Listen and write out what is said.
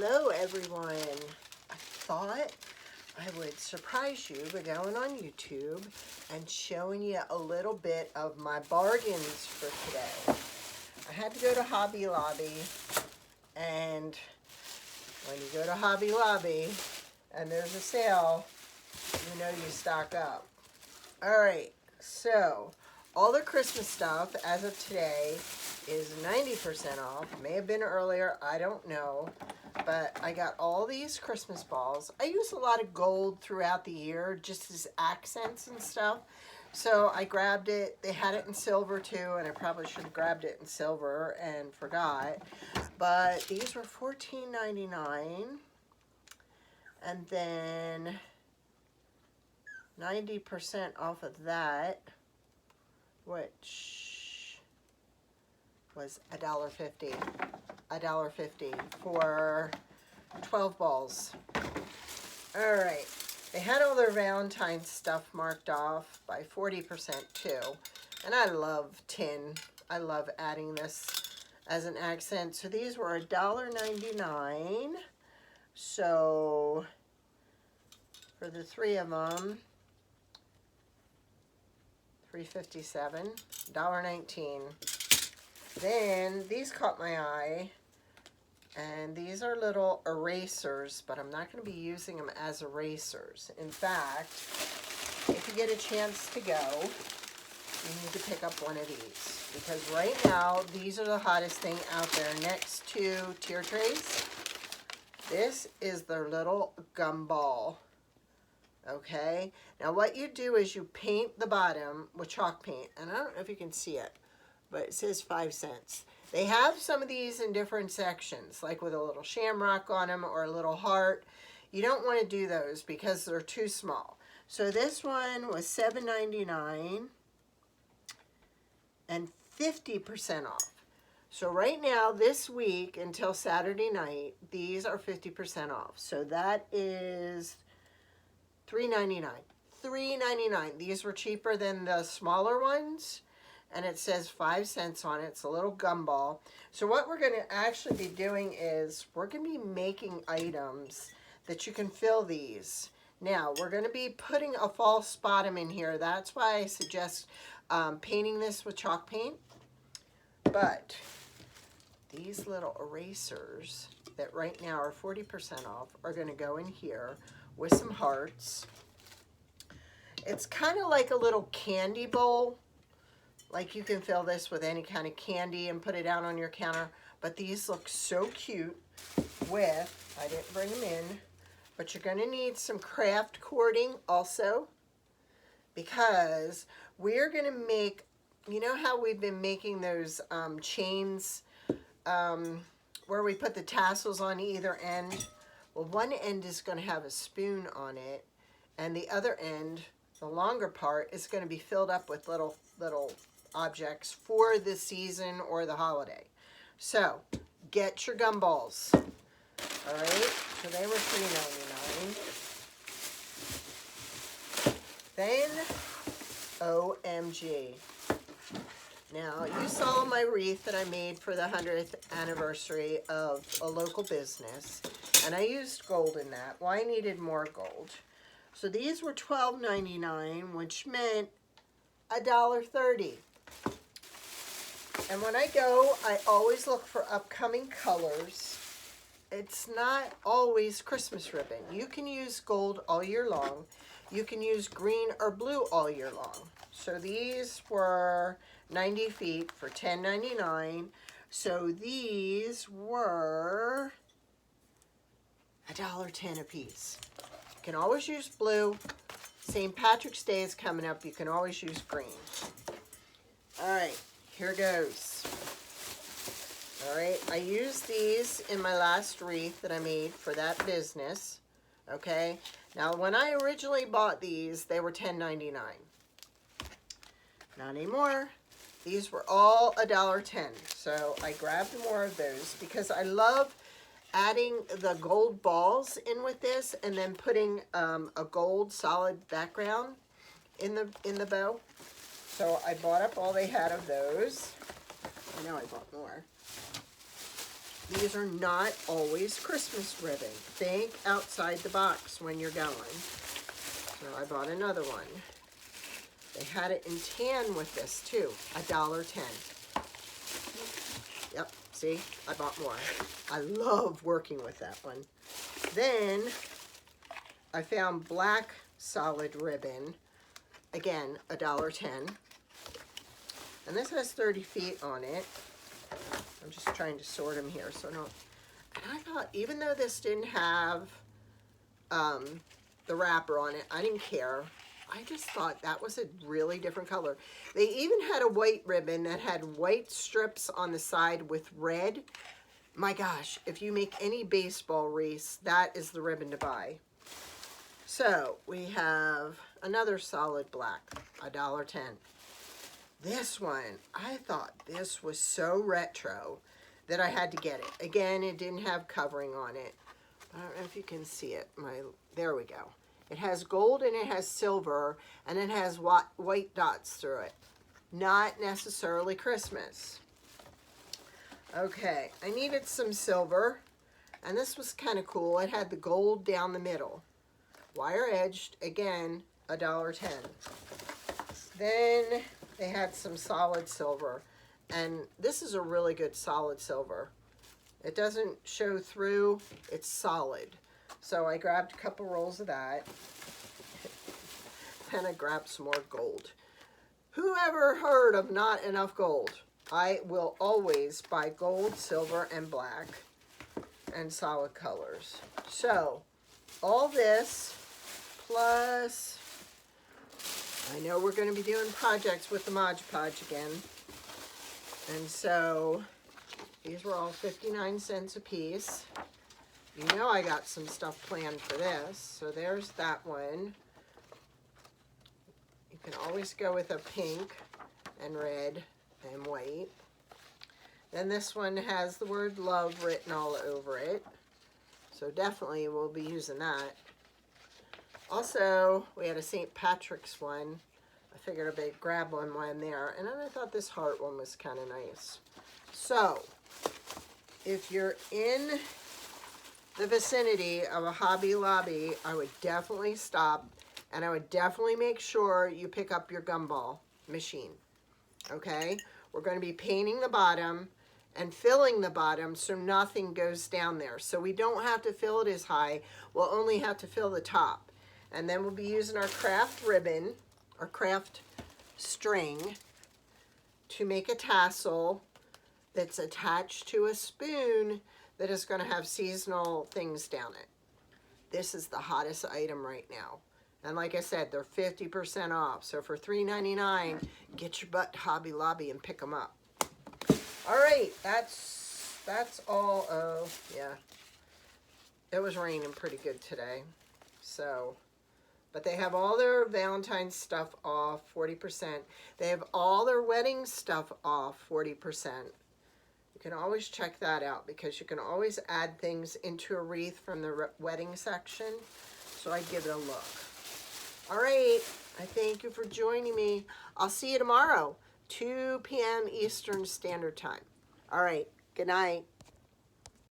Hello everyone. I thought I would surprise you by going on YouTube and showing you a little bit of my bargains for today. I had to go to Hobby Lobby, and when you go to Hobby Lobby and there's a sale, you know you stock up. Alright, so all the Christmas stuff as of today is 90% off. May have been earlier, I don't know. But I got all these Christmas balls. I use a lot of gold throughout the year, just as accents and stuff. So I grabbed it. They had it in silver too, and I probably should have grabbed it in silver and forgot. But these were $14.99. And then 90% off of that, which was $1.50. $1.50 for 12 balls. Alright, they had all their Valentine's stuff marked off by 40% too. And I love tin. I love adding this as an accent. So these were $1.99. So for the three of them, $3.57, $1.19. Then these caught my eye, and these are little erasers, but I'm not going to be using them as erasers. In fact, if you get a chance to go, you need to pick up one of these, because right now these are the hottest thing out there next to tier trays. This is their little Gumball. Okay, now what you do is you paint the bottom with chalk paint, and I don't know if you can see it, but it says 5 cents. They have some of these in different sections, like with a little shamrock on them or a little heart. You don't want to do those because they're too small. So this one was $7.99 and 50% off. So right now, this week until Saturday night, these are 50% off. So that is $3.99. $3.99. These were cheaper than the smaller ones. And it says 5 cents on it. It's a little gumball. So what we're going to actually be doing is we're going to be making items that you can fill these. Now, we're going to be putting a false bottom in here. That's why I suggest painting this with chalk paint. But these little erasers that right now are 40% off are going to go in here with some hearts. It's kind of like a little candy bowl. Like you can fill this with any kind of candy and put it out on your counter. But these look so cute with, I didn't bring them in, but you're going to need some craft cording also. Because we're going to make, you know how we've been making those chains where we put the tassels on either end? Well, one end is going to have a spoon on it. And the other end, the longer part, is going to be filled up with little objects for the season or the holiday. So get your gumballs. All right, so they were $3.99. Then OMG. Now you saw my wreath that I made for the 100th anniversary of a local business, and I used gold in that. Well, I needed more gold. So these were $12.99, which meant $1.30. And when I go, I always look for upcoming colors. It's not always Christmas ribbon. You can use gold all year long. You can use green or blue all year long. So these were 90 feet for $10.99. So these were $1.10 a piece. You can always use blue. St. Patrick's Day is coming up. You can always use green. All right, here goes. All right, I used these in my last wreath that I made for that business. Okay, now when I originally bought these, they were $10.99. Not anymore. These were all $1.10. So I grabbed more of those because I love adding the gold balls in with this and then putting a gold solid background in the bow. So I bought up all they had of those. I know I bought more. these are not always Christmas ribbon. Think outside the box when you're going. So I bought another one. They had it in tan with this too, $1.10. Yep, see, I bought more. I love working with that one. Then I found black solid ribbon, again, $1.10. And this has 30 feet on it. I'm just trying to sort them here so I don't. And I thought, even though this didn't have the wrapper on it, I didn't care. I just thought that was a really different color. They even had a white ribbon that had white strips on the side with red. My gosh, if you make any baseball wreaths, that is the ribbon to buy. So we have another solid black, $1.10. This one, I thought this was so retro that I had to get it. Again, it didn't have covering on it. I don't know if you can see it. There we go. It has gold and it has silver, and it has white dots through it. Not necessarily Christmas. Okay, I needed some silver, and this was kind of cool. It had the gold down the middle. Wire edged, again, $1.10. Then they had some solid silver, and this is a really good solid silver. It doesn't show through, it's solid. So I grabbed a couple rolls of that. Then I grabbed some more gold. Whoever heard of not enough gold? I will always buy gold, silver, and black, and solid colors. So all this, plus I know we're going to be doing projects with the Mod Podge again. And so these were all 59 cents a piece. You know I got some stuff planned for this. So there's that one. You can always go with a pink and red and white. Then this one has the word love written all over it. So definitely we'll be using that. Also, we had a St. Patrick's one. I figured I'd grab one while I'm there. And then I thought this heart one was kind of nice. So, if you're in the vicinity of a Hobby Lobby, I would definitely stop. And I would definitely make sure you pick up your Gumball machine. Okay? We're going to be painting the bottom and filling the bottom so nothing goes down there. So we don't have to fill it as high. We'll only have to fill the top. And then we'll be using our craft ribbon, our craft string, to make a tassel that's attached to a spoon that is going to have seasonal things down it. This is the hottest item right now. And like I said, they're 50% off. So for $3.99, get your butt to Hobby Lobby and pick them up. All right, that's all. Oh, yeah. It was raining pretty good today. So, but they have all their Valentine's stuff off 40%. They have all their wedding stuff off 40%. You can always check that out because you can always add things into a wreath from the wedding section. So I'd give it a look. All right, I thank you for joining me. I'll see you tomorrow, 2 p.m. Eastern Standard Time. All right, good night.